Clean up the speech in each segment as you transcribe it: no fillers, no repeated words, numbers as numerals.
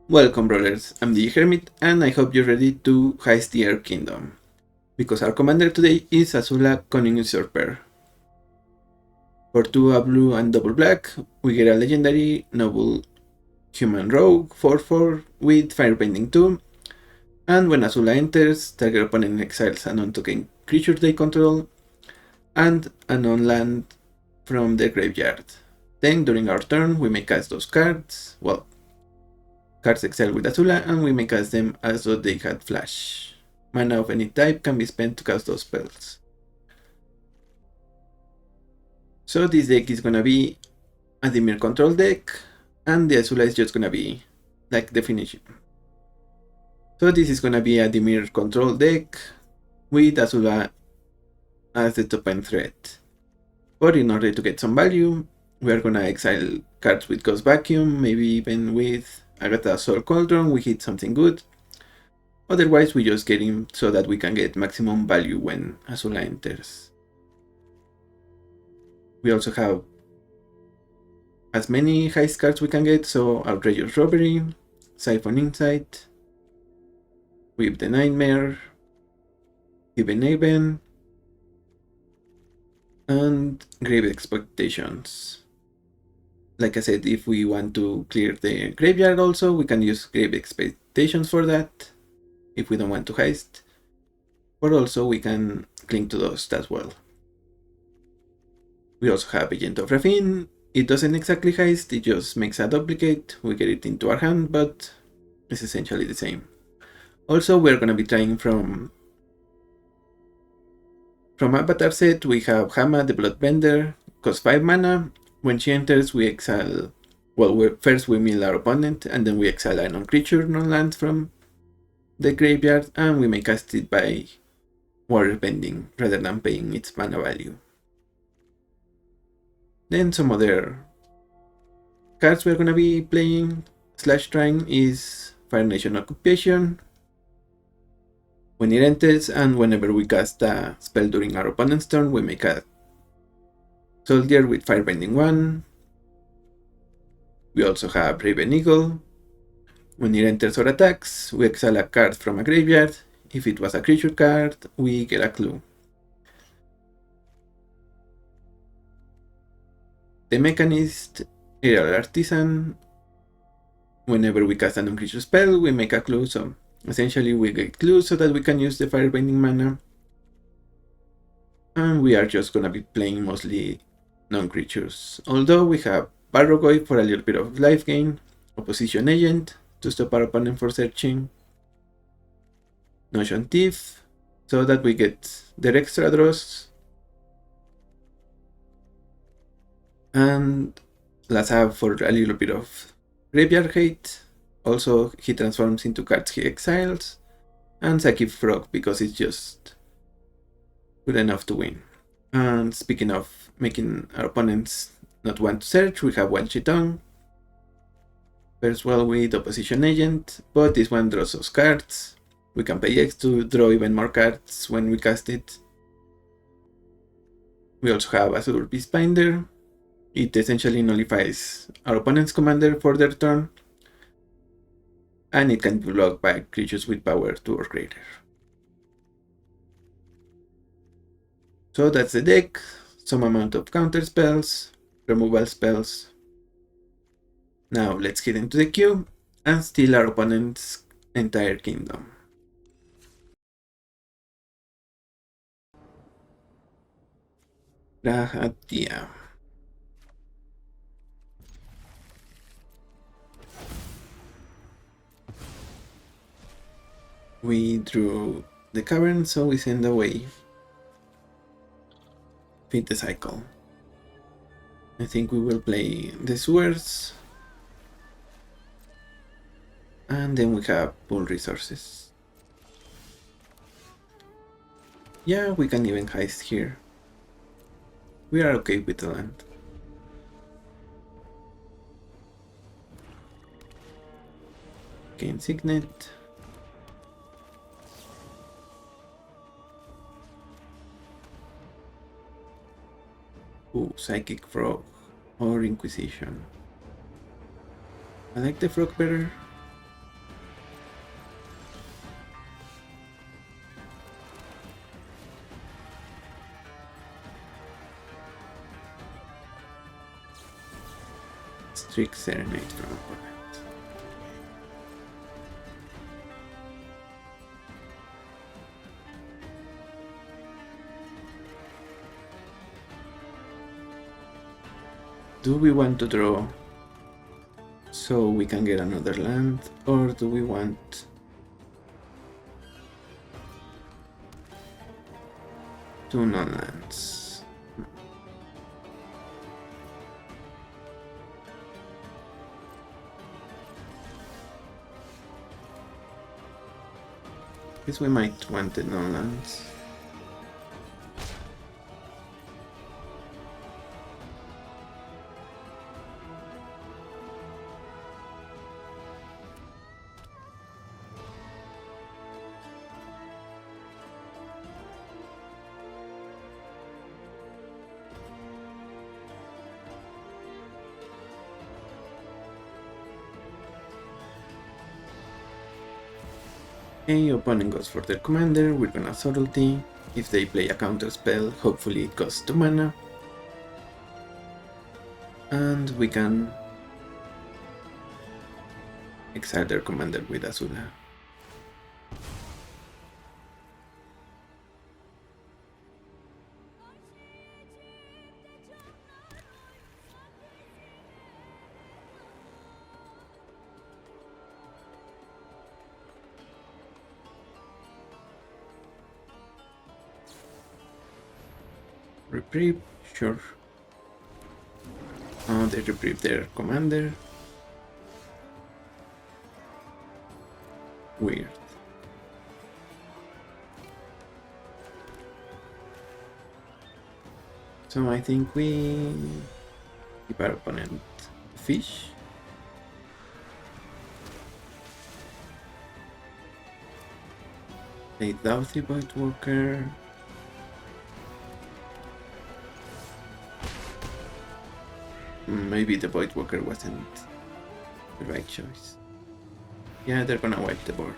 Welcome brawlers, I'm the Hermit and I hope you're ready to heist the Air Kingdom. Because our commander today is Azula Cunning Usurper. For 2 a blue and double black, we get a legendary noble human rogue 4/4 with Firebending 2. And when Azula enters, target opponent exiles a non-token creature they control and a non-land from their graveyard. Then during our turn we may cast those cards, cards exiled with Azula, and we may cast them as though they had flash. Mana of any type can be spent to cast those spells. So this deck is gonna be a Dimir control deck, and the Azula is just gonna be like the finish. So this is gonna be a Dimir control deck with Azula as the top end threat. But in order to get some value, we are gonna exile cards with Ghost Vacuum, maybe even with Agatha Soul Cauldron, we hit something good. Otherwise, we just get him so that we can get maximum value when Azula enters. We also have as many heist cards we can get, so Outrageous Robbery, Siphon Insight, Whip the Nightmare, Even, and Grave Expectations. Like I said, if we want to clear the graveyard also, we can use Grave Expectations for that, if we don't want to heist. But also we can cling to dust as well. We also have Agent of Ravine. It doesn't exactly heist, it just makes a duplicate, we get it into our hand, but it's essentially the same. Also, we're gonna be trying from Avatar set, we have Hama the Bloodbender, costs 5 mana. When she enters, we exile, first we mill our opponent, and then we exile a non-creature, non-land from the graveyard, and we may cast it by water bending, rather than paying its mana value. Then some other cards we're gonna be playing / trying is Fire Nation Occupation. When it enters, and whenever we cast a spell during our opponent's turn, we make a Soldier with Firebending 1. We also have Raven Eagle. When it enters or attacks, we exile a card from a graveyard. If it was a creature card, we get a clue. The Mechanist, Aerial Artisan. Whenever we cast a non-creature spell, we make a clue, so essentially we get clues so that we can use the Firebending mana. And we are just gonna be playing mostly non-creatures. Although we have Barrogoy for a little bit of life gain, Opposition Agent to stop our opponent from searching, Notion Thief so that we get their extra draws, and Lazav for a little bit of graveyard hate. Also, he transforms into cards he exiles, and Saki Frog because it's just good enough to win. And speaking of making our opponents not want to search, we have One Chiton. First well with Opposition Agent, but this one draws us cards. We can pay X to draw even more cards when we cast it. We also have Azure Beastbinder. It essentially nullifies our opponent's commander for their turn, and it can be blocked by creatures with power 2 or greater. So that's the deck, some amount of counter spells, removal spells. Now let's get into the queue and steal our opponent's entire kingdom. Rahatia. We drew the cavern, so we send away. Feed the cycle. I think we will play the sewers. And then we have pool resources. Yeah, we can even heist here. We are okay with the land. Gain Signet. Ooh, Psychic Frog or Inquisition. I like the frog better. Trick Serenade from opponent. Do we want to draw so we can get another land, or do we want two non-lands? Guess we might want the non-lands. Okay, opponent goes for their commander, we're gonna subtlety. If they play a counter spell, hopefully it costs 2 mana. And we can exile their commander with Azula. Reprieve, sure. They reprieve their commander. Weird. So I think we keep our opponent fish. They doubt the Void Walker. Maybe the Void Walker wasn't the right choice. Yeah, they're gonna wipe the board.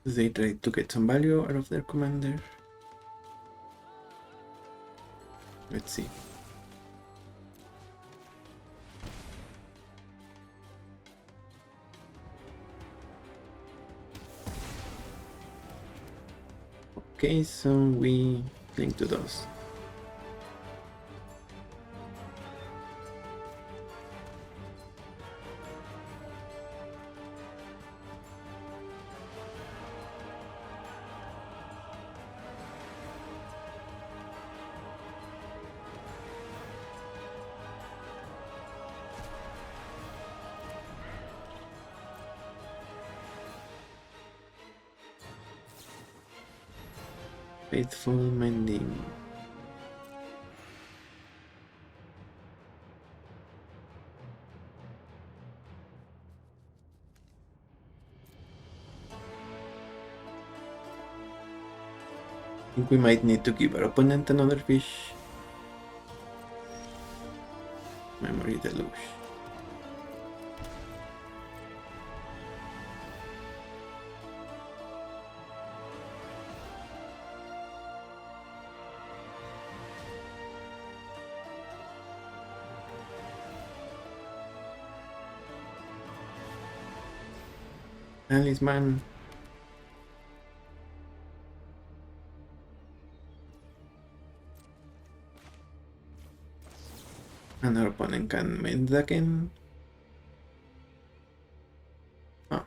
They try to get some value out of their commander. Let's see. Okay, so we link to those. Faithful Mending. I think we might need to give our opponent another fish. Memory Deluge. Talisman. And our opponent can mend again. Oh.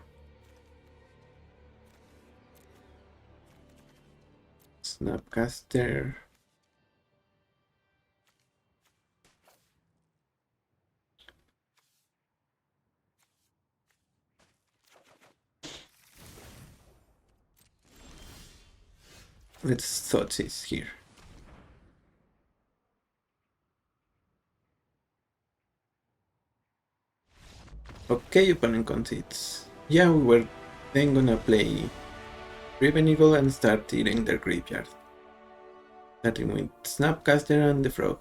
Snapcaster. Let's thought it's here. Okay, opponent concedes. Yeah, we were then gonna play Raven Eagle and start eating their graveyard. Starting with Snapcaster and the Frog.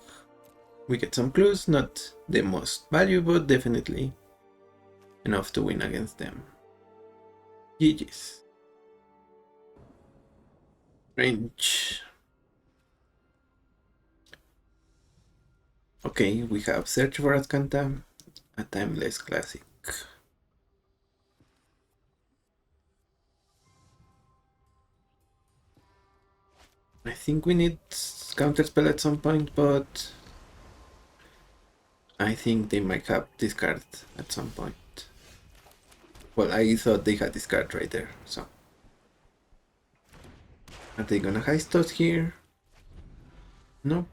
We get some clues, not the most valuable, but definitely enough to win against them. GG's. Range. Okay, we have Search for Azcanta, a timeless classic. I think we need counterspell at some point, but I think they might have discard at some point. Well, I thought they had discard right there, so. Are they gonna heist us here? No.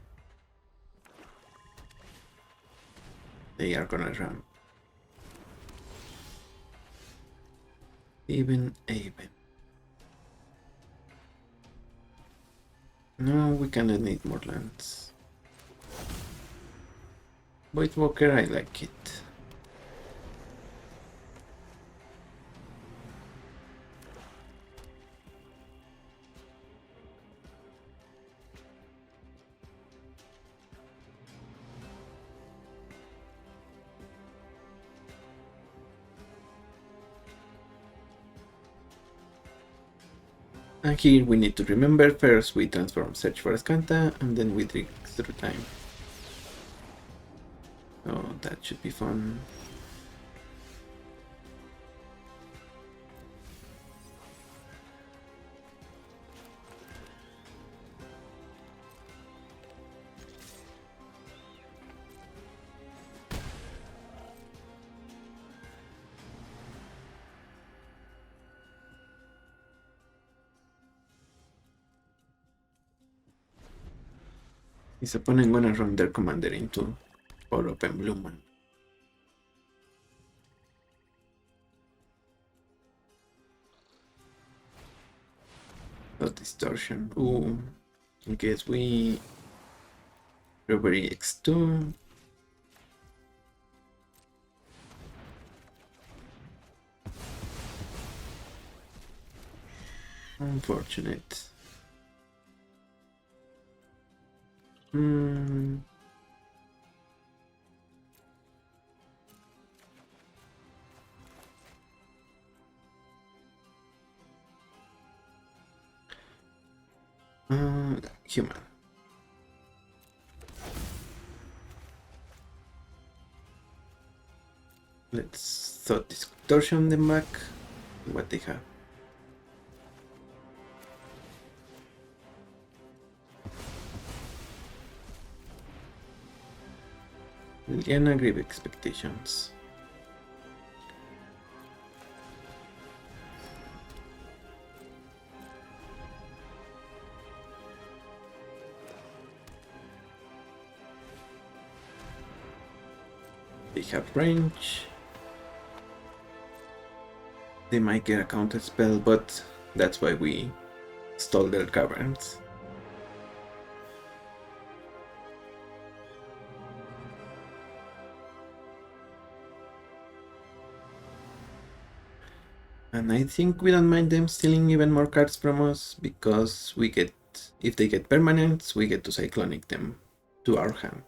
They are gonna run. Even. No, we kinda need more lands. Voidwalker, I like it. And here we need to remember, first we transform Search for Azcanta, and then we drink through time. So that should be fun. His opponent gonna run their commander into or open blue man. No distortion. Ooh. I guess we robbery X2. Unfortunate. Human. Let's thought distortion them back. What they have. Liliana grave expectations. They have range. They might get a counter spell, but that's why we stole their caverns. And I think we don't mind them stealing even more cards from us, because we get, if they get permanents, we get to cyclonic them to our hand.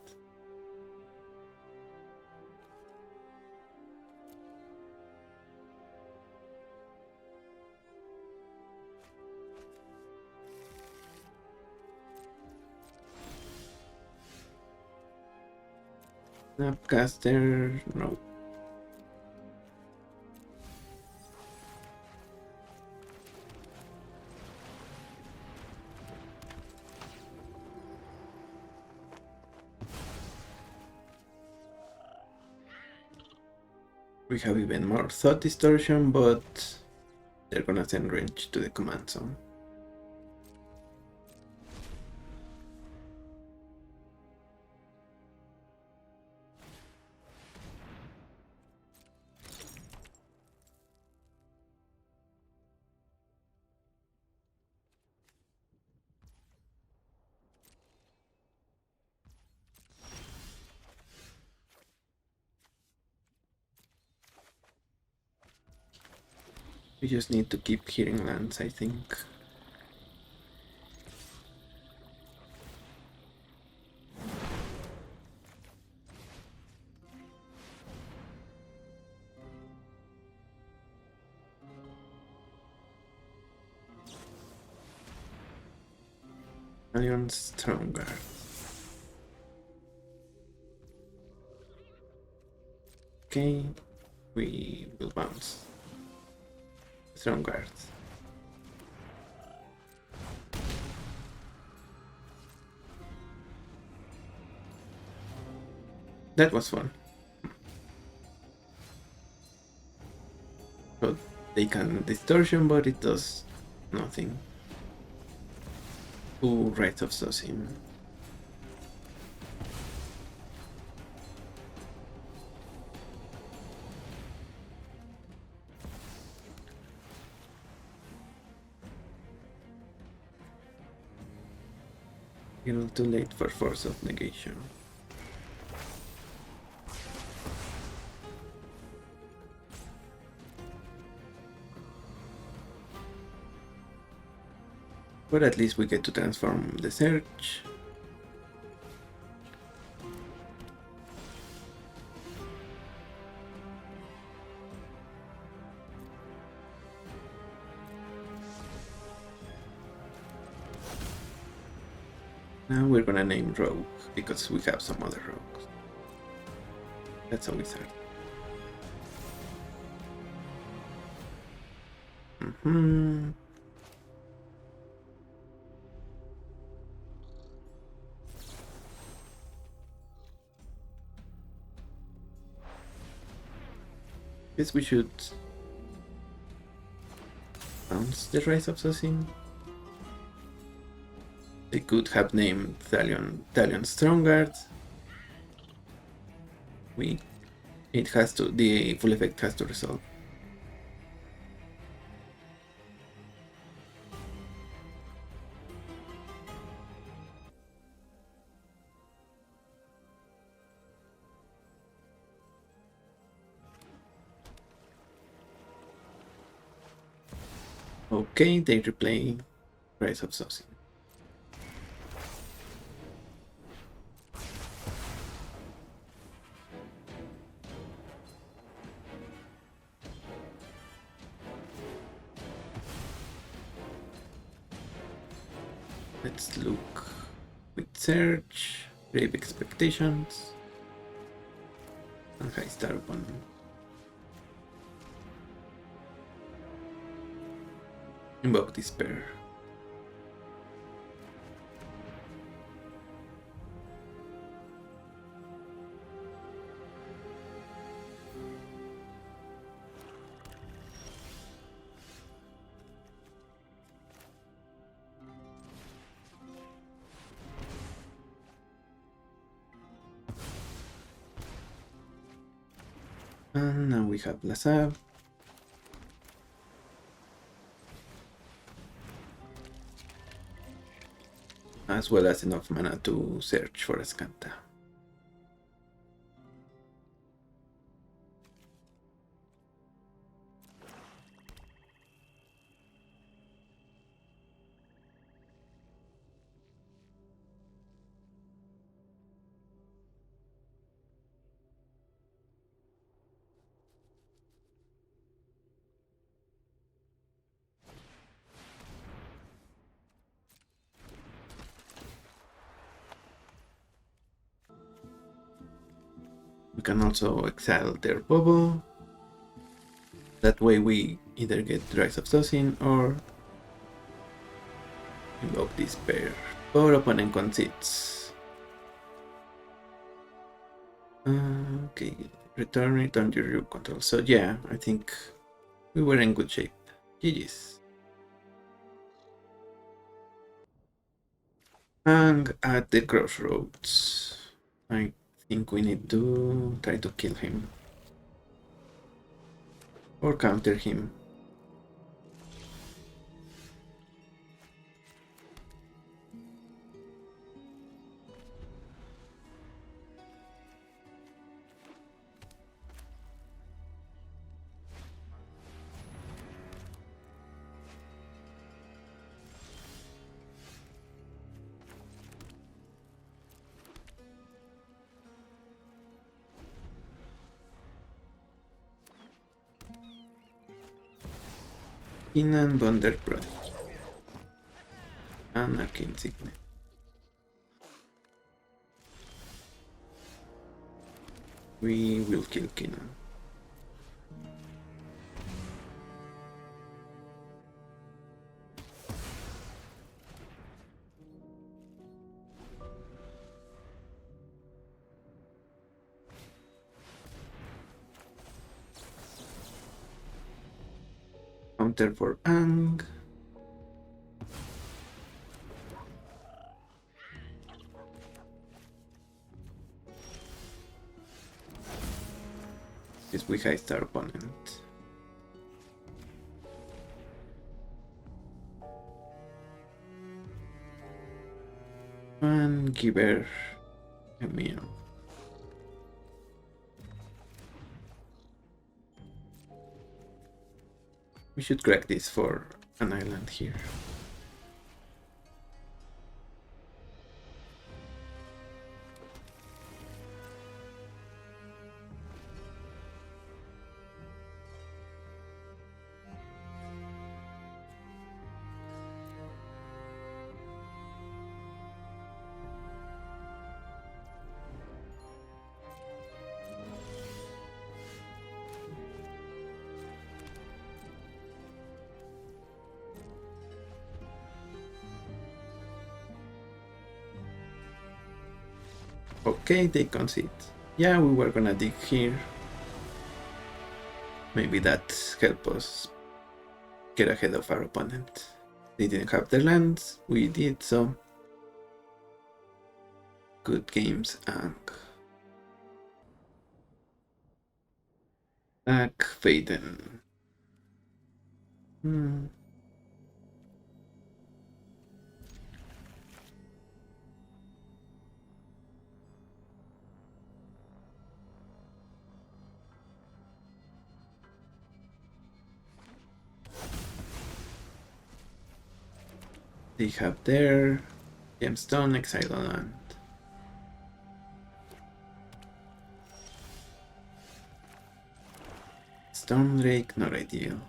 Snapcaster, no. We have even more thought distortion, but they're gonna send range to the command zone. We just need to keep hitting lands, I think. Alliance stronger. Okay, we will bounce. Strong guards. That was fun. So they can distortion, but it does nothing. Ooh, Rites of Sosin. A little too late for Force of Negation. But at least we get to transform the search. Now we're gonna name Rogue, because we have some other rogues. That's a wizard. Guess we should bounce the Rise of Sosin. They could have named Thalion Strongguard. It has to, the full effect has to resolve. Okay, they replay Rise of Sosin. Let's look with Search, Brave Expectations, and High Star Upon. Invoke Despair. And now we have Lazav. As well as enough mana to search for Ascanta. We can also exile their Bobo. That way we either get Rise of Sosin or Invoke Despair. Or opponent concedes. Okay, return to your control. So yeah, I think we were in good shape. GG's. And at the crossroads, I think we need to try to kill him. Or counter him. Kinan Bonder Prodigy. And Arcane Signet. We will kill Kinan. Counter for Ang. This we heist our opponent. And give her a meal. We should crack this for an island here. Okay, they concede. Yeah, we were gonna dig here. Maybe that helped us get ahead of our opponent. They didn't have their lands, we did, so good games, and back Faden. They have their gemstone, exile land. Stormdrake, not ideal.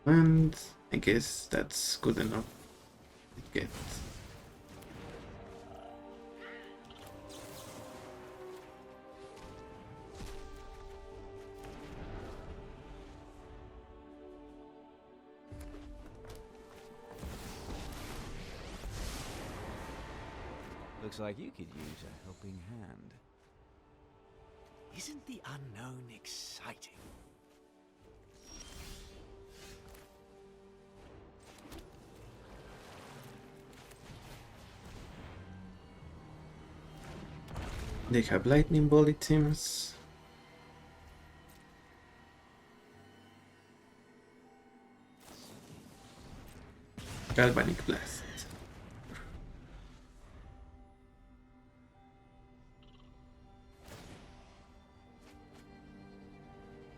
And I guess that's good enough to get. Looks like you could use a helping hand. Isn't the unknown exciting? They have lightning bolt, it seems. Galvanic blast.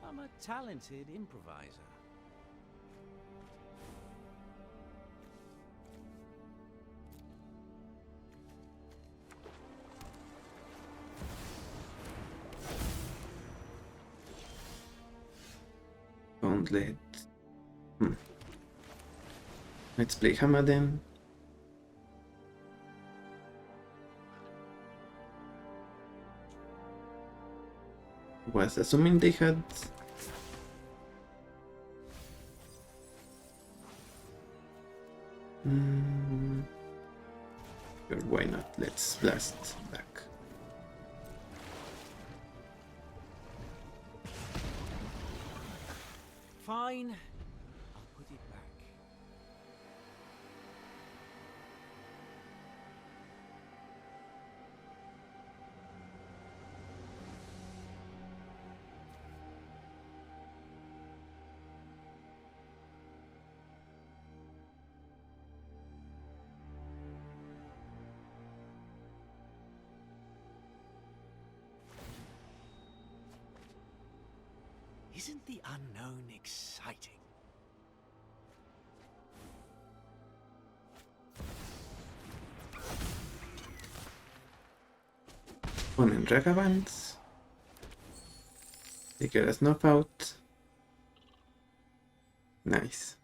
I'm a talented improviser. Gauntlet. Let's play Hamaden. Was assuming they had sure, why not? Let's blast back. Fine. I'll put it back. Isn't the unknown exciting? Opponent Ragavans. They get a snuff out. Nice.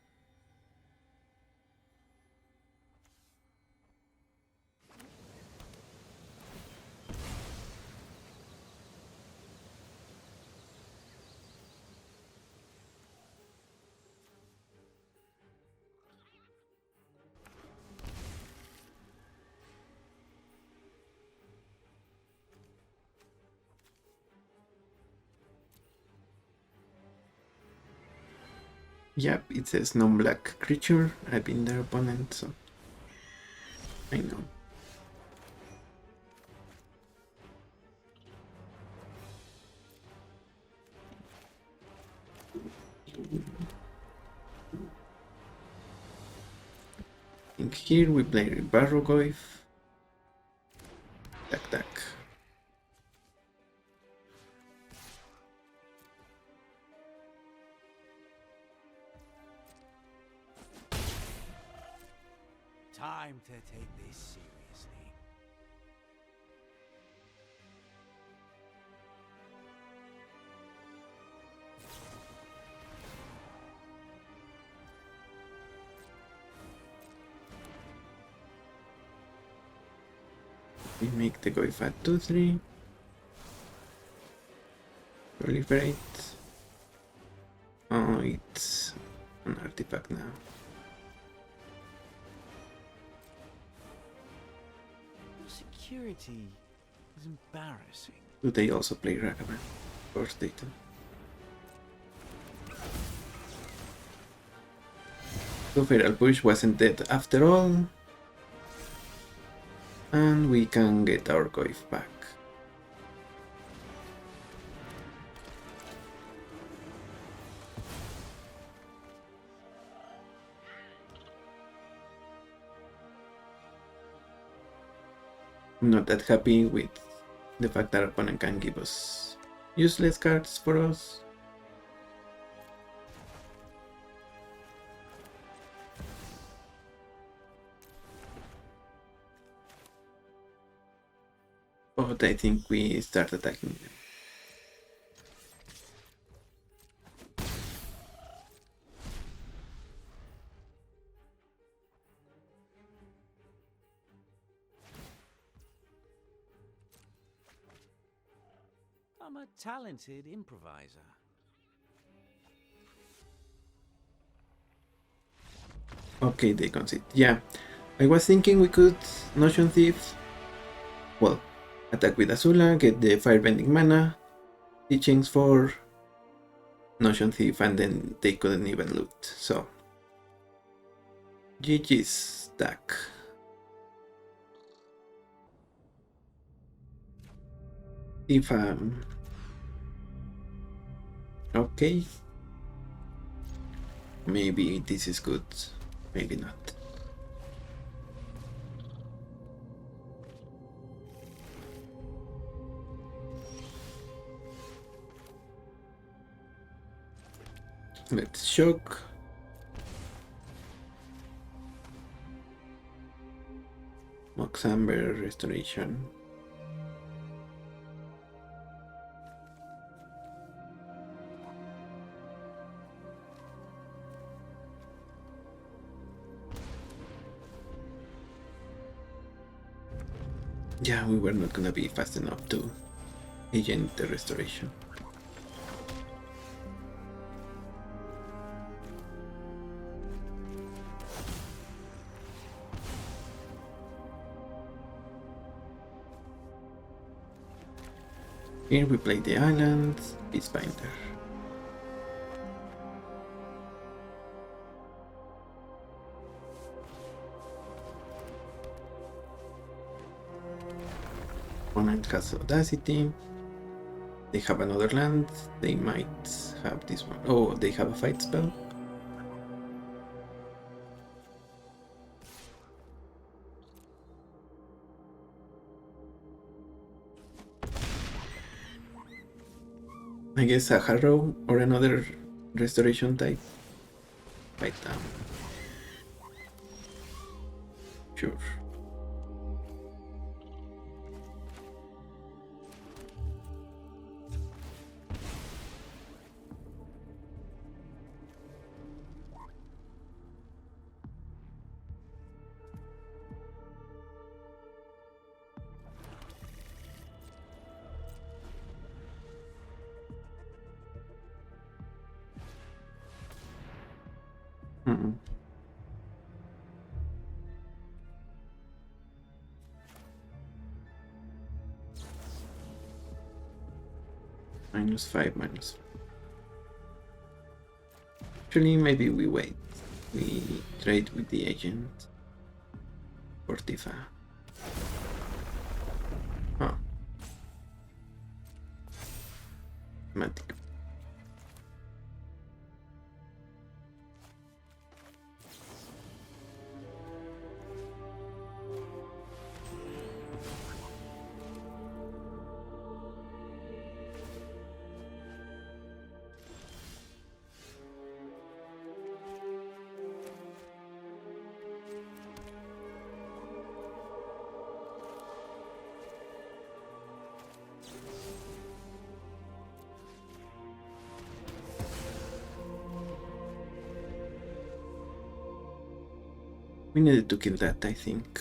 Yep, it says non-black creature. I've been their opponent, so I know. I think here we play Barrogoyf. Tac. Time to take this seriously. We make the Goyf at 2-3. Proliferate. Oh, it's an artifact now. Your security is embarrassing. Do they also play Ragavan? Of course they do. So Feral Push wasn't dead after all. And we can get our Goyf back. I'm not that happy with the fact that our opponent can give us useless cards for us. But I think we start attacking them. I'm a talented improviser. Okay, they concede. Yeah, I was thinking we could Notion Thief. Well, attack with Azula, get the Firebending mana, teachings for Notion Thief, and then they couldn't even loot. So, GG's stack. If okay, maybe this is good, maybe not. Let's shock. Moxamber Restoration. Yeah, we were not gonna be fast enough to agent the restoration. Here we play the island, Peacebinder. Opponent has Audacity. They have another land. They might have this one. Oh, they have a fight spell. I guess a Harrow or another restoration type. Right down. Sure. Hmm. -5, -5. Actually, maybe we wait. We trade with the agent. For Tifa. Oh. Magic. We needed to kill that, I think.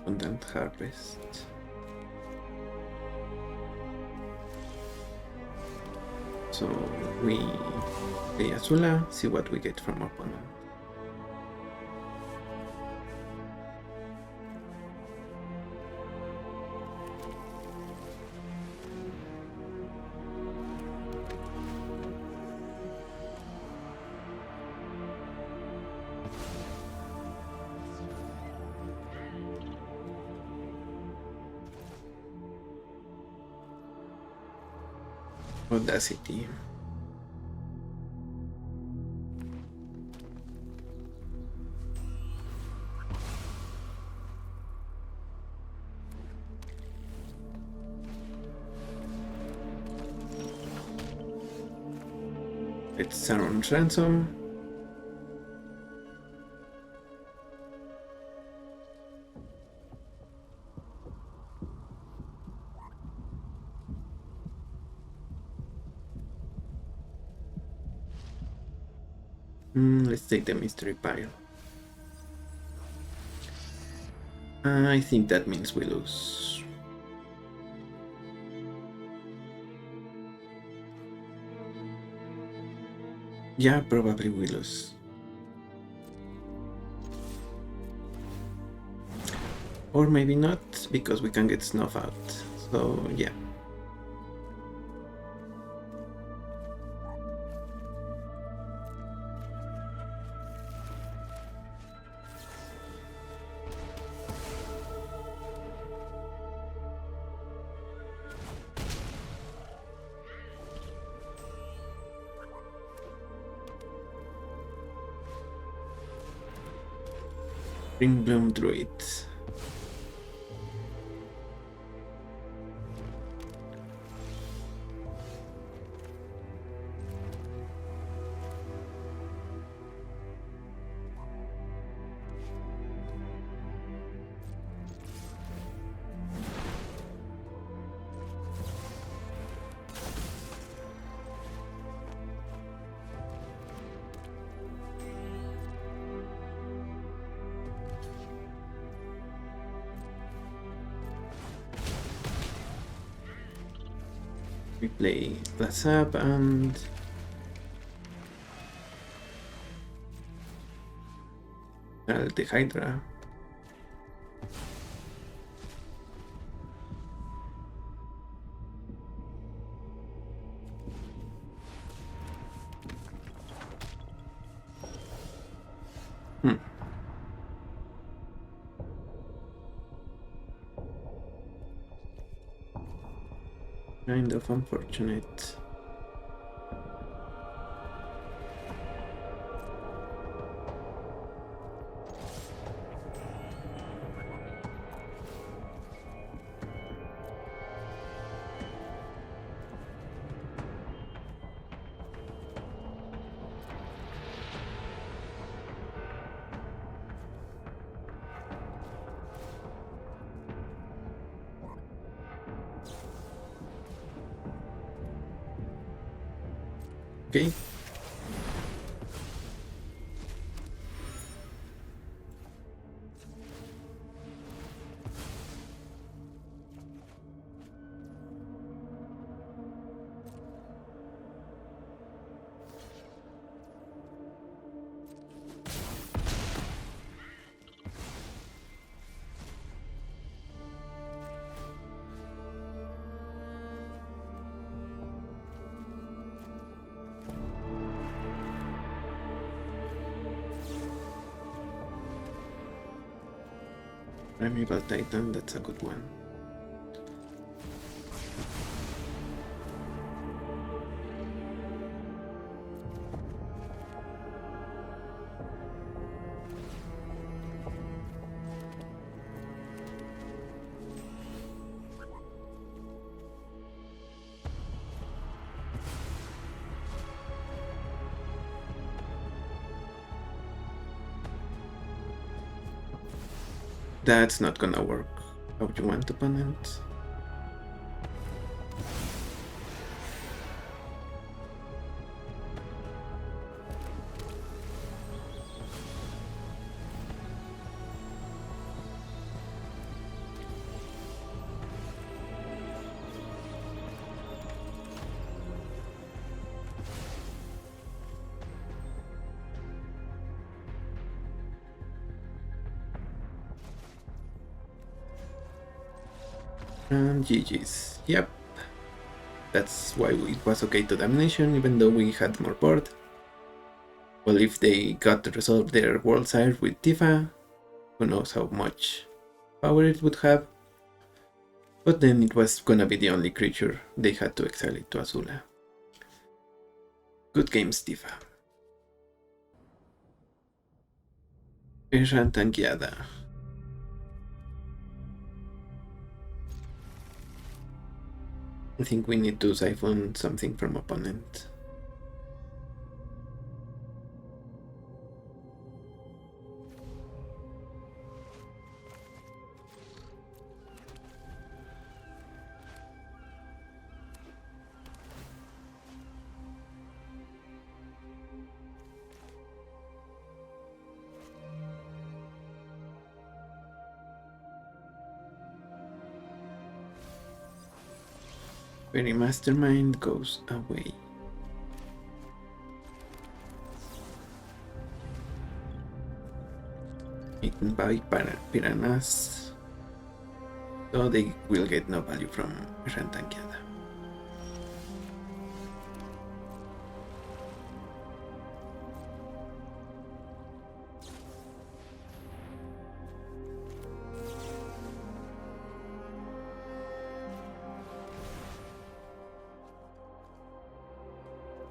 Abundant harvest. So we play Azula, see what we get from opponent. Audacity. It's Sauron's ransom. Let's take the mystery pile. I think that means we lose. Yeah, probably we lose. Or maybe not, because we can get snuff out. So yeah. Ring Bloom Druid. We play Glass Up and the Hydra. Kind of unfortunate. Okay. Primeval Titan, that's a good one. That's not gonna work. How do you want, opponent? And GG's. Yep. That's why it was okay to domination, even though we had more board. Well, if they got to resolve their world sire with Tifa, who knows how much power it would have. But then it was gonna be the only creature they had to exile it to Azula. Good games, Tifa. Tanqueada. I think we need to siphon something from opponent. Very Mastermind goes away. Eaten by piranhas, so they will get no value from Tanqueada.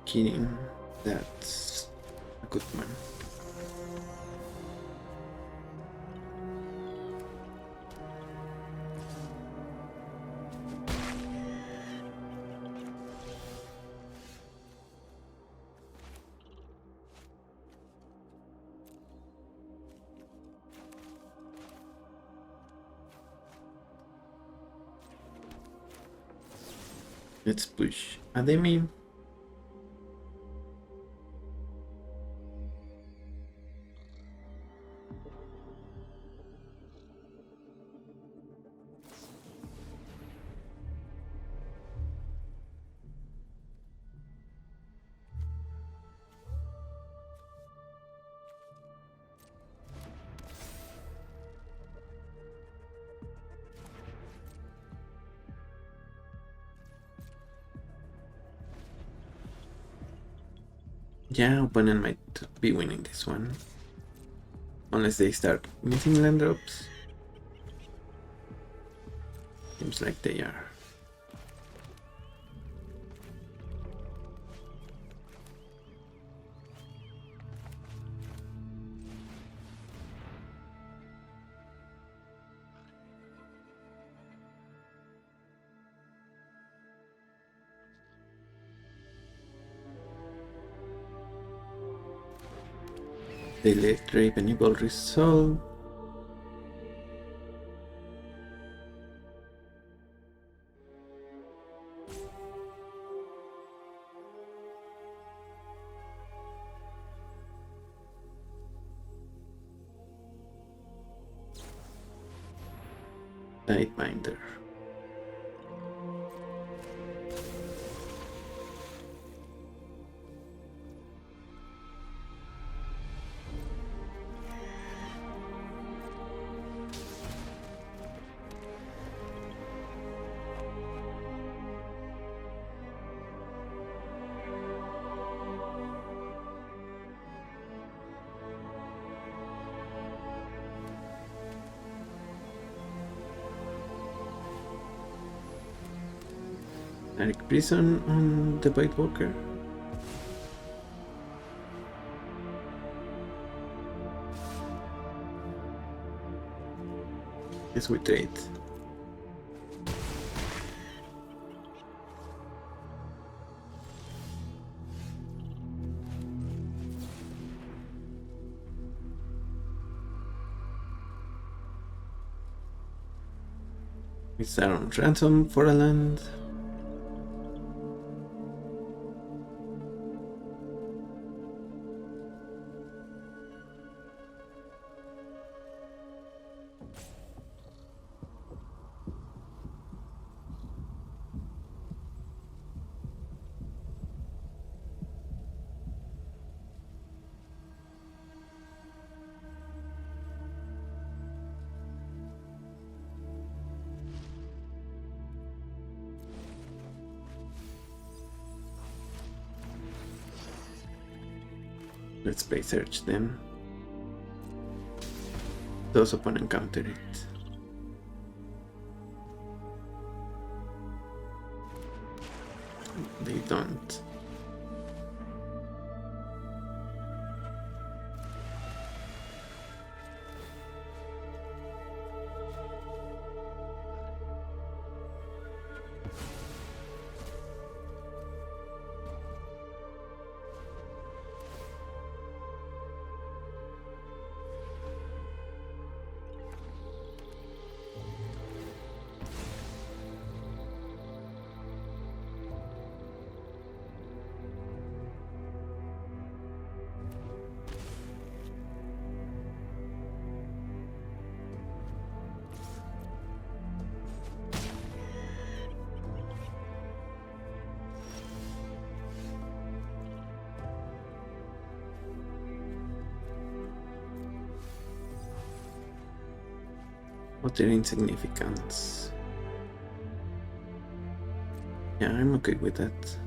Kidding, that's a good one. Let's push a Dimir. Yeah, opponent might be winning this one. Unless they start missing land drops. Seems like they are. They let Raven Evil resolve. Airbender. Eric Prison on the White Walker. Yes, we trade. We start on ransom for a land. Let's play search then. Those opponent counter it. They don't. Utter insignificance. Yeah, I'm okay with that.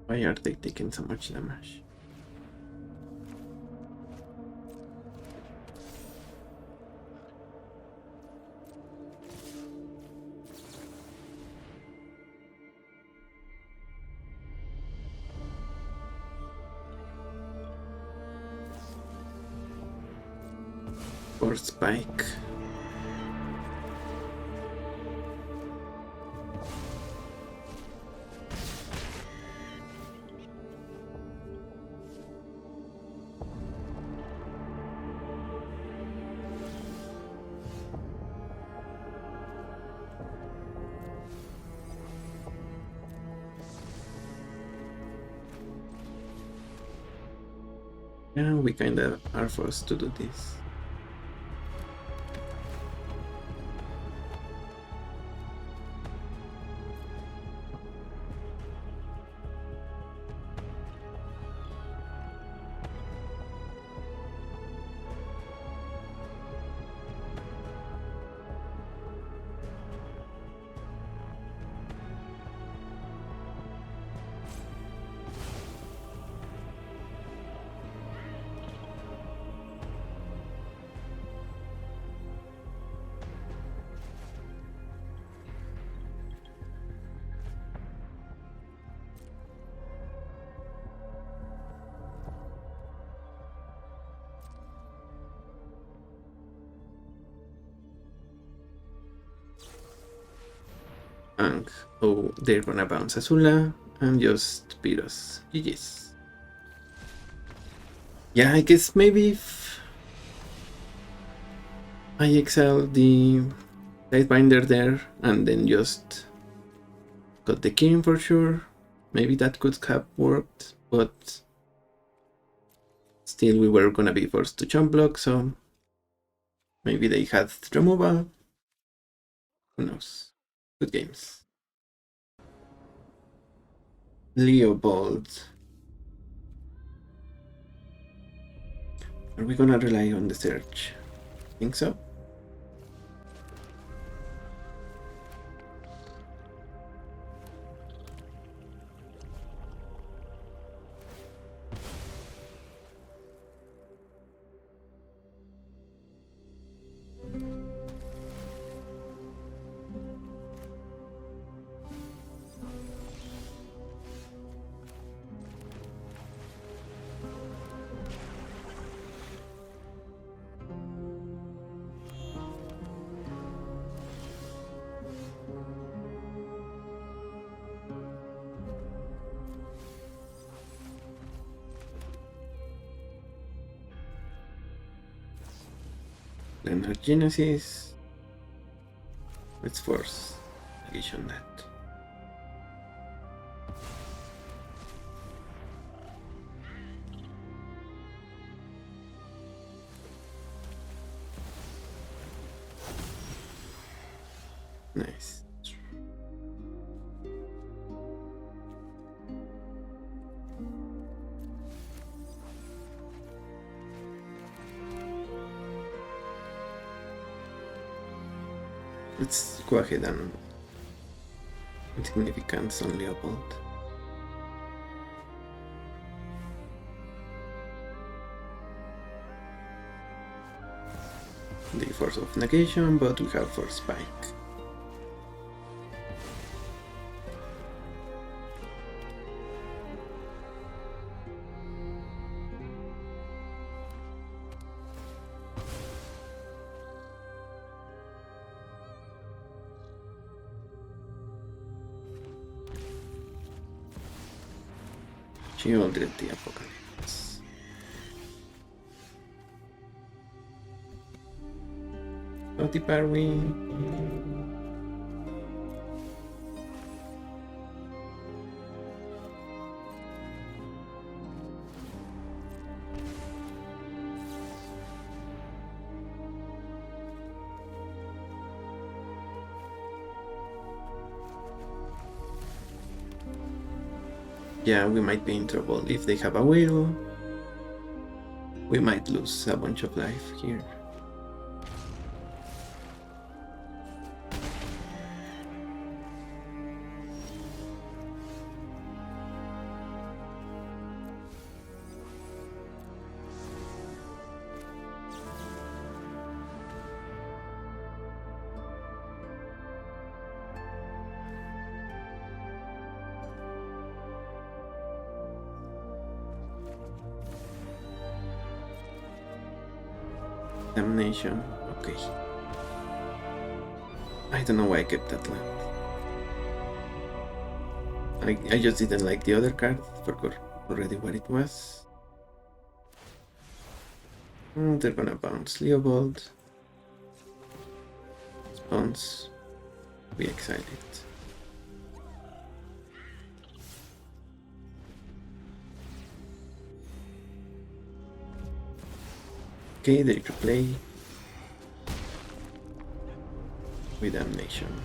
Why are they taking so much damage? Or spike. Yeah, we kinda are forced to do this. And oh, they're gonna bounce Azula and just beat us. GG's. Yeah, I guess maybe if I exile the Airbender there and then just got the king for sure, maybe that could have worked, but still we were gonna be forced to jump block, so maybe they had removal. Who knows? Good games. Leopold. Are we gonna rely on the search? Think so? Then her Genesis. Let's force negation that. Nice. Let's go ahead and insignificance on Leopold. The force of negation, but we have force spike. She ordered the apocalypse. How deep are we? Yeah, we might be in trouble. If they have a whale, we might lose a bunch of life here. Damnation. Okay. I don't know why I kept that land. I just didn't like the other card. Forgot already what it was. They're gonna bounce Leopold. Bounce. Be excited. Okay, they replay with Damnation.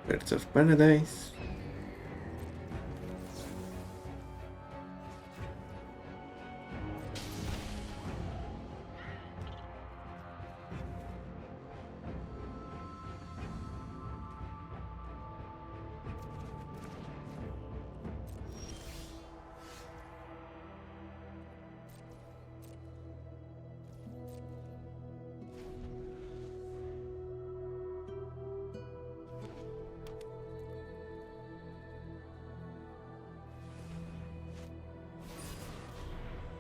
Birds of Paradise.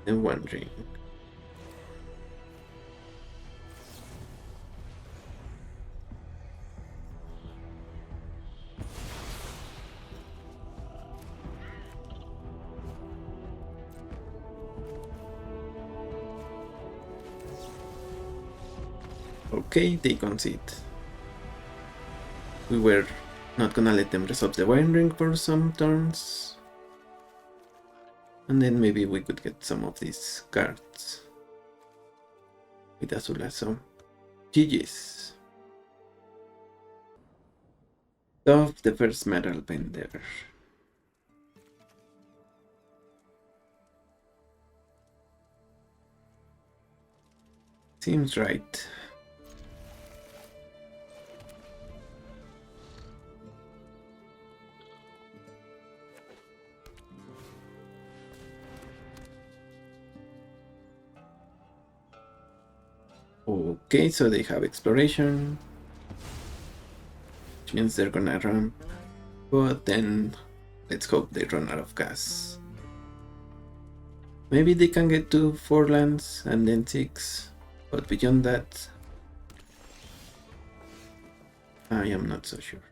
and one ring. Okay, they concede. We were not gonna let them resolve the One Ring for some turns. And then maybe we could get some of these cards with Azula, so GG's. Of the first Airbender. Seems right. Okay, so they have exploration, which means they're gonna ramp, but then let's hope they run out of gas. Maybe they can get to 4 lands and then 6, but beyond that, I am not so sure.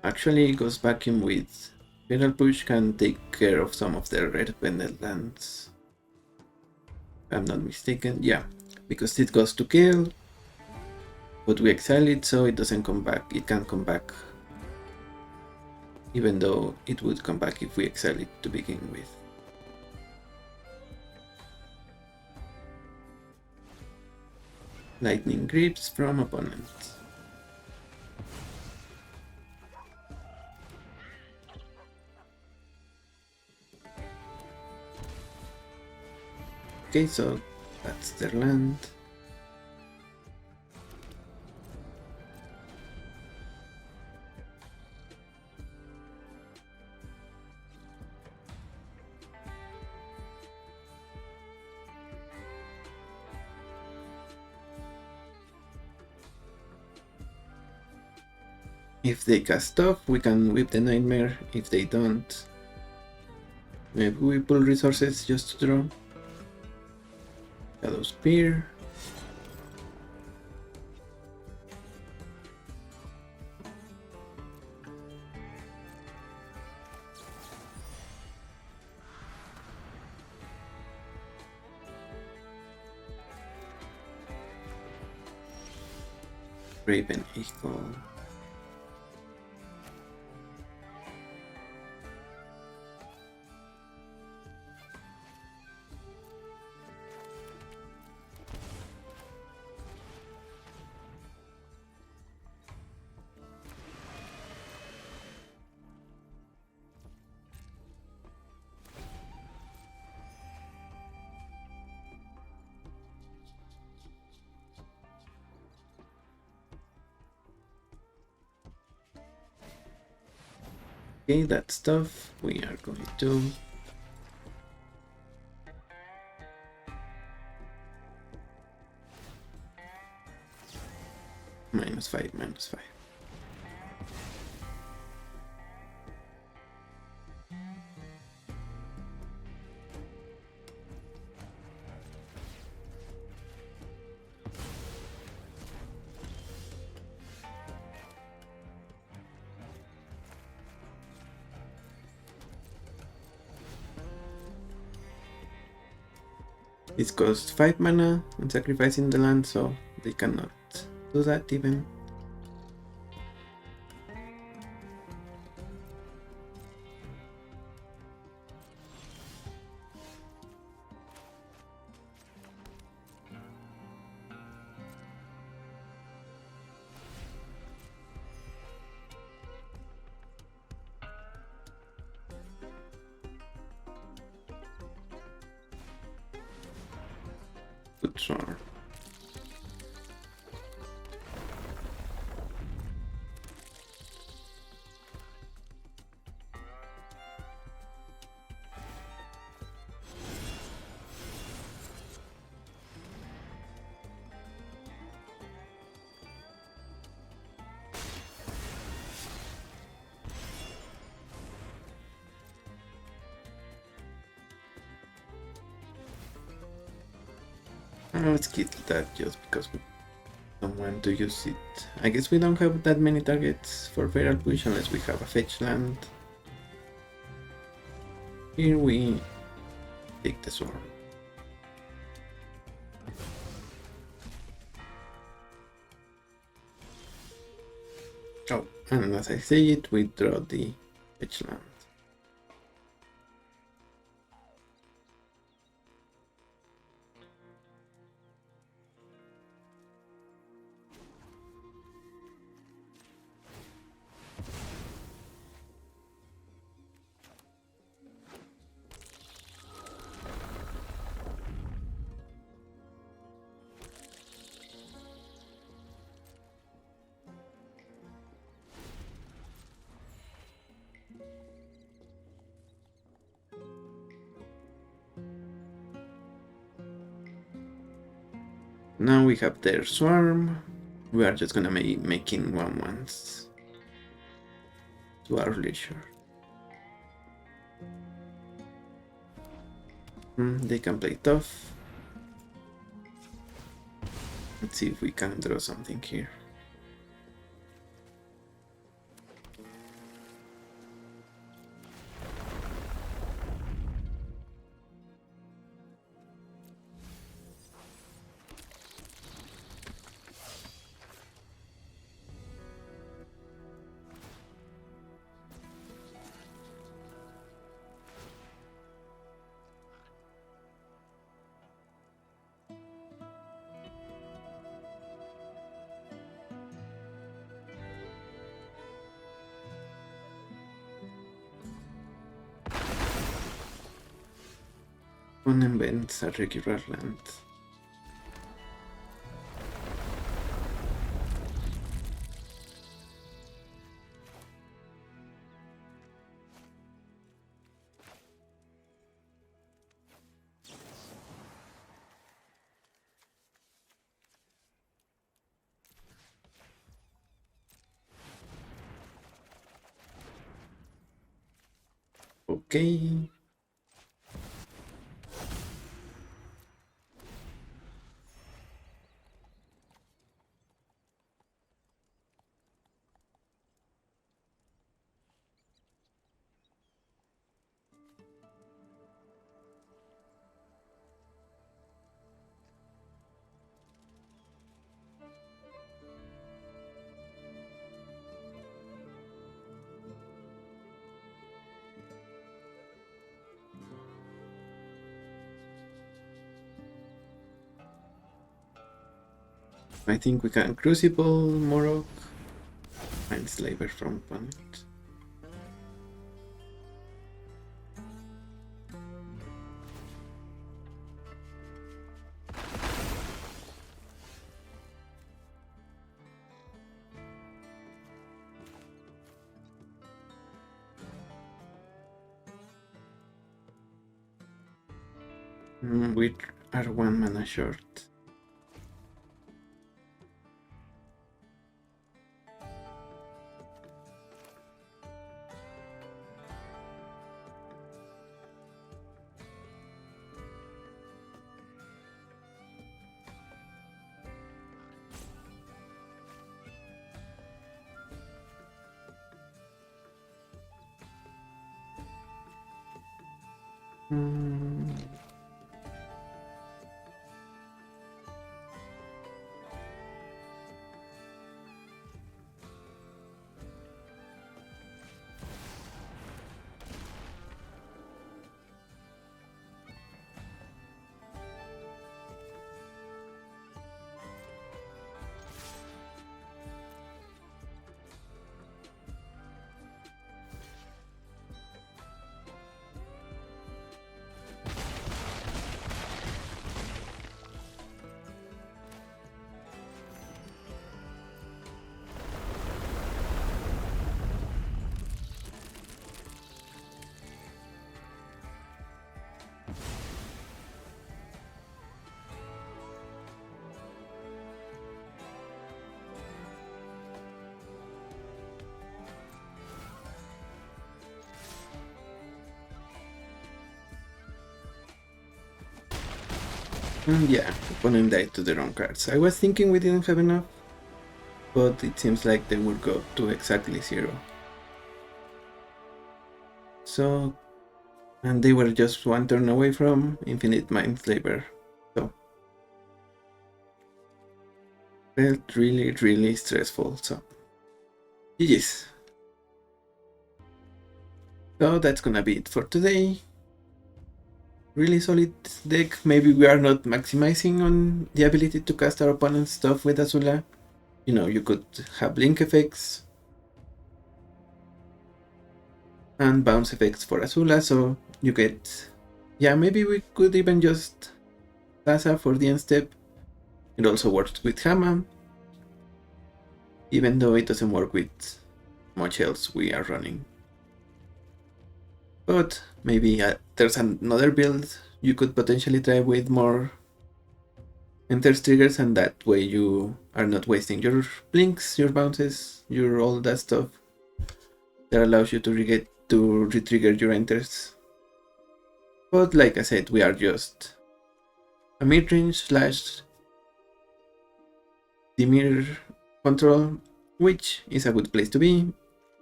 Actually, Ghost Vacuum with Viral Push can take care of some of their red pendant lands. If I'm not mistaken, yeah, because it goes to kill, but we exile it so it doesn't come back. It can't come back, even though it would come back if we exile it to begin with. Lightning grips from opponents. Okay, so that's their land. If they cast off, we can whip the Nightmare. If they don't, maybe we pull resources just to draw. Shadow Spear. Raven Eagle. Okay, that stuff we are going to -5, -5. It costs 5 mana and sacrificing the land, so they cannot do that even. Good sure. Let's kill that just because we don't want to use it. I guess we don't have that many targets for Feral Push unless we have a fetch land. Here we take the sword. Oh, and as I say it, we draw the fetch land. Now we have their swarm. We are just gonna making 1/1s to our leisure. They can play tough. Let's see if we can draw something here. Invents a regular land. Okay. I think we can Crucible, Morok, and Slaver from opponent. We are 1 mana short. And yeah, opponent died to the wrong cards. I was thinking we didn't have enough, but it seems like they would go to exactly 0. So, and they were just one turn away from Infinite Mindslaver. So, felt really stressful. So, GG's. So that's gonna be it for today. Really solid deck. Maybe we are not maximizing on the ability to cast our opponent's stuff with Azula. You know, you could have blink effects and bounce effects for Azula, so you get... Yeah, maybe we could even just Taza for the end step. It also works with Hama, even though it doesn't work with much else we are running. But maybe there's another build you could potentially try with more enters triggers, and that way you are not wasting your blinks, your bounces, your all that stuff. That allows you to retrigger your enters. But like I said, we are just a midrange / Dimir control, which is a good place to be.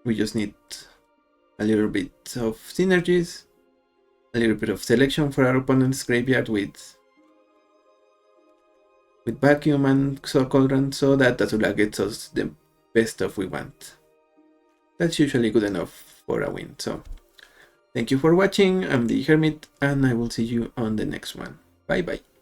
We just need a little bit of synergies, a little bit of selection for our opponent's graveyard with Vacuum and Cauldron, so that Azula gets us the best stuff we want. That's usually good enough for a win. So thank you for watching. I'm the Hermit, and I will see you on the next one. Bye bye.